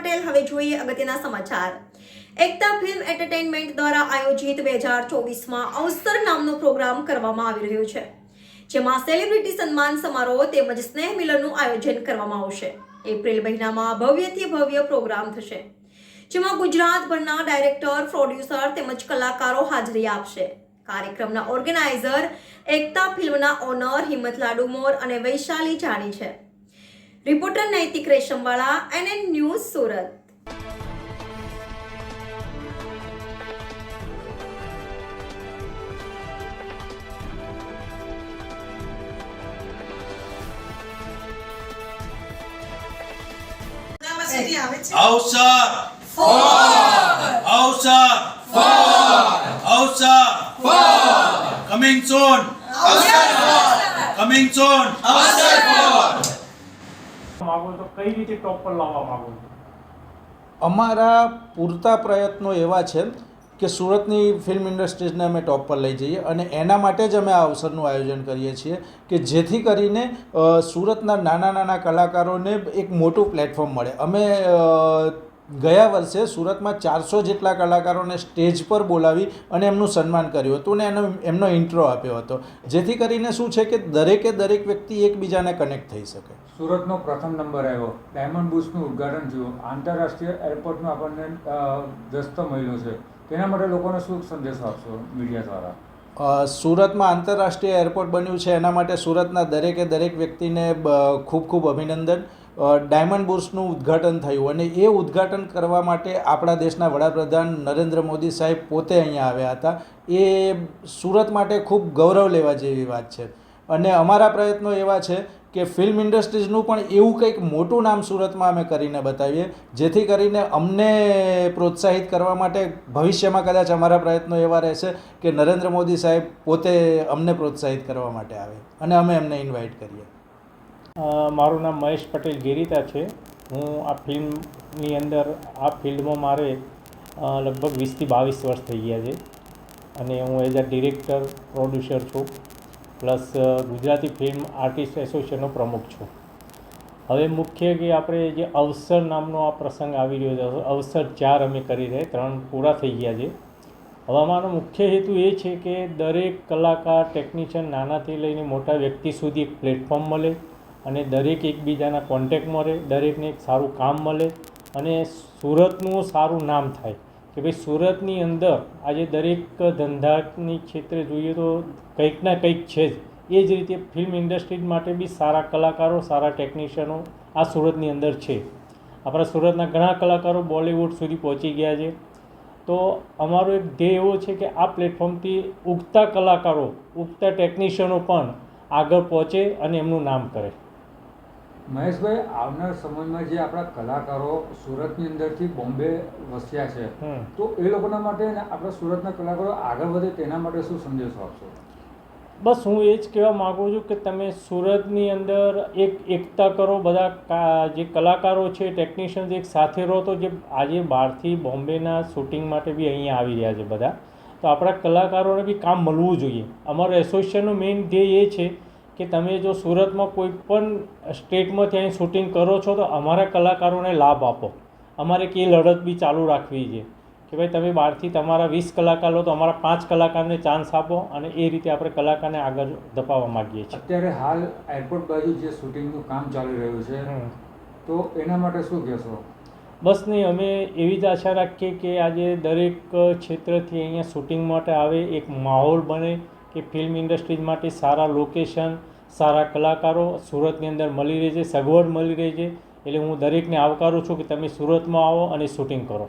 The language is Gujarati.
પટેલ। હવે જોઈએ અગત્યના સમાચાર। એકતા ફિલ્મ એન્ટરટેનમેન્ટ દ્વારા આયોજિત 2024માં અવસર નામનો પ્રોગ્રામ કરવામાં આવી રહ્યો છે, જેમાં સેલિબ્રિટી સન્માન સમારોહ તેમજ સ્નેહ મિલનનું આયોજન કરવામાં આવશે। એપ્રિલ મહિનામાં ભવ્યથી ભવ્ય પ્રોગ્રામ થશે, જેમાં ગુજરાતભરના ડાયરેક્ટર, પ્રોડ્યુસર તેમજ કલાકારો હાજરી આપશે। કાર્યક્રમના ઓર્ગેનાઇઝર એકતા ફિલ્મના ઓનર હિંમત લાડુમોર અને વૈશાલી જાણી છે। રિપોર્ટર નૈતિક Reshamwala, NN news, Surat. Coming soon. Coming soon. માગો તો કઈ રીતે ટોપ પર લાવવા માગો છો? અમારા પૂરતા પ્રયત્નો એવા છે કે સુરતની ફિલ્મ ઇન્ડસ્ટ્રીઝને અમે ટોપ પર લઈ જઈએ, અને એના માટે જ અમે આ અવસરનું આયોજન કરીએ છીએ કે જેથી કરીને સુરતના નાના નાના કલાકારોને એક મોટું પ્લેટફોર્મ મળે। અમે ગયા વર્ષે સુરતમાં 400 જેટલા કલાકારોને સ્ટેજ પર બોલાવી અને એમનું સન્માન કર્યું હતું અને એમનો ઇન્ટ્રો આપ્યો હતો, જેથી કરીને શું છે કે દરેક વ્યક્તિ એકબીજાને કનેક્ટ થઈ શકે। સુરતનો પ્રથમ નંબર આવ્યો, ડાયમંડ બુશનું ઉદ્ઘાટન થયું, આંતરરાષ્ટ્રીય એરપોર્ટનો આપણને દસ્તો મળ્યો છે, તેના માટે લોકોને શું સંદેશો આપશો મીડિયા દ્વારા? સુરતમાં આંતરરાષ્ટ્રીય એરપોર્ટ બન્યું છે, એના માટે સુરતના દરેક વ્યક્તિને ખૂબ ખૂબ અભિનંદન। ડાયમંડ બુર્સનું ઉદ્ઘાટન થયું અને એ ઉદ્ઘાટન કરવા માટે આપણા દેશના વડાપ્રધાન નરેન્દ્ર મોદી સાહેબ પોતે અહીંયા આવ્યા હતા। એ સુરત માટે ખૂબ ગૌરવ લેવા જેવી વાત છે, અને અમારા પ્રયત્નો એવા છે કે ફિલ્મ ઇન્ડસ્ટ્રીઝનું પણ એવું કંઈક મોટું નામ સુરતમાં અમે કરીને બતાવીએ, જેથી કરીને અમને પ્રોત્સાહિત કરવા માટે ભવિષ્યમાં કદાચ અમારા પ્રયત્નો એવા રહેશે કે નરેન્દ્ર મોદી સાહેબ પોતે અમને પ્રોત્સાહિત કરવા માટે આવે અને અમે એમને ઇન્વાઇટ કરીએ। મારું નામ મહેશ પટેલ ગેરીતા છે। હું આ ફિલ્મની અંદર આ ફિલ્ડમાં મારે લગભગ 20થી 22 વર્ષ થઈ ગયા છે, અને હું એઝ અ ડિરેક્ટર, પ્રોડ્યુસર છું, પ્લસ ગુજરાતી ફિલ્મ આર્ટિસ્ટ એસોસિએશનનો પ્રમુખ છું। હવે મુખ્ય કે આપણે જે અવસર નામનો આ પ્રસંગ આવી રહ્યો છે, અવસર 4 અમે કરી રહ્યા, 3 પૂરા થઈ ગયા છે। હવે અમારો મુખ્ય હેતુ એ છે કે દરેક કલાકાર, ટેકનિશિયન, નાનાથી લઈને મોટા વ્યક્તિ સુધી એક પ્લેટફોર્મ મળે અને દરેક એકબીજાના કોન્ટેક્ટ મળે, દરેકને એક સારું કામ મળે અને સુરતનું સારું નામ થાય કે ભાઈ સુરતની અંદર આજે દરેક ધંધાની ક્ષેત્રે જોઈએ તો કંઈક ના કંઈક છે જ। એ જ રીતે ફિલ્મ ઇન્ડસ્ટ્રી માટે બી સારા કલાકારો, સારા ટેકનિશિયનો આ સુરતની અંદર છે। આપણા સુરતના ઘણા કલાકારો બોલિવૂડ સુધી પહોંચી ગયા છે, તો અમારો એક ધ્યેય એવો છે કે આ પ્લેટફોર્મથી ઉગતા કલાકારો, ઉગતા ટેકનિશિયનો પણ આગળ પહોંચે અને એમનું નામ કરે। મહેશભાઈ, આવનાર સમયમાં જે આપણા કલાકારો સુરતની અંદરથી બોમ્બે વસ્યા છે, તો એ લોકોના માટે આપણા સુરતના કલાકારો આગળ વધે તેના માટે શું સંદેશો આપશો? બસ હું એ જ કહેવા માગું છું કે તમે સુરતની અંદર એકતા કરો, બધા જે કલાકારો છે, ટેકનિશિયન્સ એક સાથે રહો, તો જે આજે બહારથી બોમ્બેના શૂટિંગ માટે બી અહીંયા આવી રહ્યા છે બધા, તો આપણા કલાકારોને બી કામ મળવું જોઈએ। અમારો એસોસિએશનનો મેઇન ધ્યેય એ છે કે તમે જો સુરતમાં કોઈ પણ સ્ટેટમાંથી અહીં શૂટિંગ કરો છો તો અમારા કલાકારોને લાભ આપો। અમારે કે લડત બી ચાલુ રાખવી છે કે ભાઈ તમે બહારથી તમારા 20 કલાકાર લો તો અમારા 5 કલાકારને ચાન્સ આપો, અને એ રીતે આપણે કલાકારને આગળ ધપાવવા માગીએ છીએ। અત્યારે હાલ એરપોર્ટ બાજુ જે શૂટિંગનું કામ ચાલી રહ્યું છે, તો એના માટે શું કહેશો? બસ નહીં, અમે એવી જ આશા રાખીએ કે આજે દરેક ક્ષેત્રથી અહીંયા શૂટિંગ માટે આવે, એક માહોલ બને કે ફિલ્મ ઇન્ડસ્ટ્રીઝ માટે સારા લોકેશન, સારા કલાકારો સુરતની અંદર મળી રહે છે, સગવડ મળી રહી છે। એટલે હું દરેકને આવકારું છું કે તમે સુરતમાં આવો અને શૂટિંગ કરો।